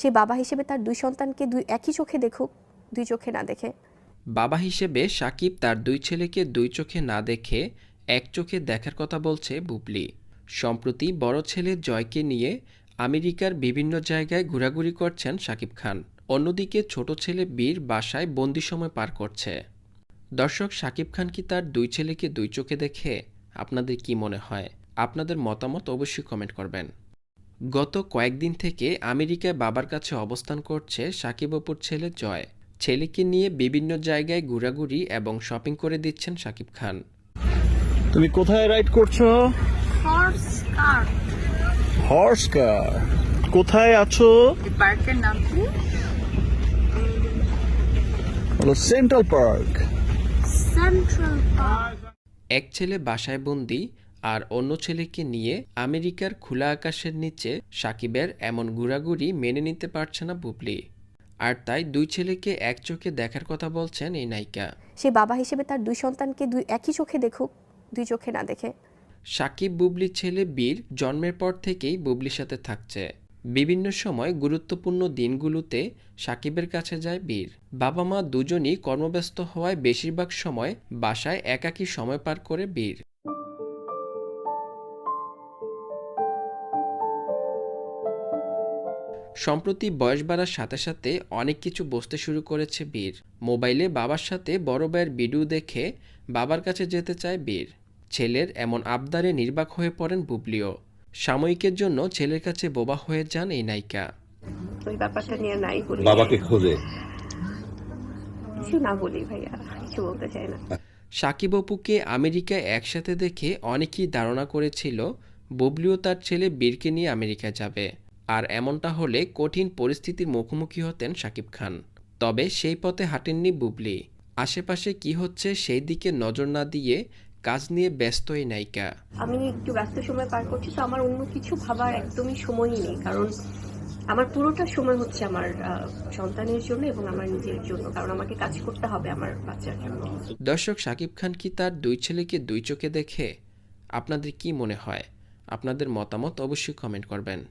সে বাবা হিসেবে তার দুই সন্তানকে একই চোখে দেখুক, দুই চোখে না দেখে। বাবা হিসেবে সাকিব তার দুই ছেলেকে দুই চোখে না দেখে এক চোখে দেখার কথা বলছে বুবলি। সম্প্রতি বড় ছেলে জয়কে নিয়ে আমেরিকার বিভিন্ন জায়গায় ঘোরাঘুরি করছেন সাকিব খান। অন্যদিকে ছোট ছেলে বীর বাসায় বন্দি সময় পার করছে। দর্শক, সাকিব খান কি তার দুই ছেলেকে দুই চোখে দেখে? আপনাদের কি মনে হয়? আপনাদের মতামত অবশ্যই কমেন্ট করবেন। গত কয়েকদিন থেকে আমেরিকায় বাবার কাছে অবস্থান করছে সাকিব অপুর ছেলে জয়। ছেলেকে নিয়ে বিভিন্ন জায়গায় ঘোরাঘুরি এবং শপিং করে দিচ্ছেন সাকিব খান। তুমি কোথায় রাইড করছো? হর্স কার। হর্স কার। কোথায় আছো? এই পার্কের নাম কি? হলো সেন্ট্রাল পার্ক। Central park. এক ছেলে বাসায় বন্দি আর অন্য ছেলেকে নিয়ে আমেরিকার খোলা আকাশের নিচে সাকিবের এমন ঘোরাঘুরি মেনে নিতে পারছে না বুবলি। আর তাই দুই ছেলেকে এক চোখে দেখার কথা বলছেন এই নায়িকা। সে বাবা হিসেবে তার দুই সন্তানকে একই চোখে দেখুক, দুই চোখে না দেখে। সাকিব বুবলির ছেলে বীর জন্মের পর থেকেই বুবলির সাথে থাকছে। বিভিন্ন সময় গুরুত্বপূর্ণ দিনগুলোতে সাকিবের কাছে যায় বীর। বাবা মা দুজনই কর্মব্যস্ত হওয়ায় বেশিরভাগ সময় বাসায় একাকী সময় পার করে বীর। সম্প্রতি বয়স বাড়ার সাথে সাথে অনেক কিছু বুঝতে শুরু করেছে বীর। মোবাইলে বাবার সাথে বড় ভাইয়ের ভিডিও দেখে বাবার কাছে যেতে চায় বীর। ছেলের এমন আবদারে নির্বাক হয়ে পড়েন বুবলিও। সাময়িকের জন্য ছেলের কাছে বোবা হয়ে যান এই নায়িকা। ওই ব্যাপারটা নিয়ে নাই বলি, বাবাকে খোঁজে কিছু না বলি ভাইয়া, কিছু বলতে চাই না। সাকিব অপুকে আমেরিকায় একসাথে দেখে অনেকেই ধারণা করেছিল বুবলিও তার ছেলে বীরকে নিয়ে আমেরিকায় যাবে। আর এমনটা হলে কঠিন পরিস্থিতির মুখোমুখি হতেন সাকিব খান। তবে সেই পথে হাঁটেননি বুবলি। আশেপাশে কি হচ্ছে সেই দিকে নজর না দিয়ে কাজ নিয়ে ব্যস্ত এই নায়িকা। আমি একটু ব্যস্ত সময় পার করছি, তো আমার অন্য কিছু ভাবার একদমই সময়ই নেই, কারণ আমার পুরোটা সময় হচ্ছে আমার সন্তানের জন্য এবং আমার নিজের জন্য, কারণ আমাকে কাজ করতে হবে আমার বাচ্চার জন্য। দর্শক, সাকিব খান কি তার দুই ছেলেকে দুই চোখে দেখে? আপনাদের কি মনে হয়? আপনাদের মতামত অবশ্যই কমেন্ট করবেন।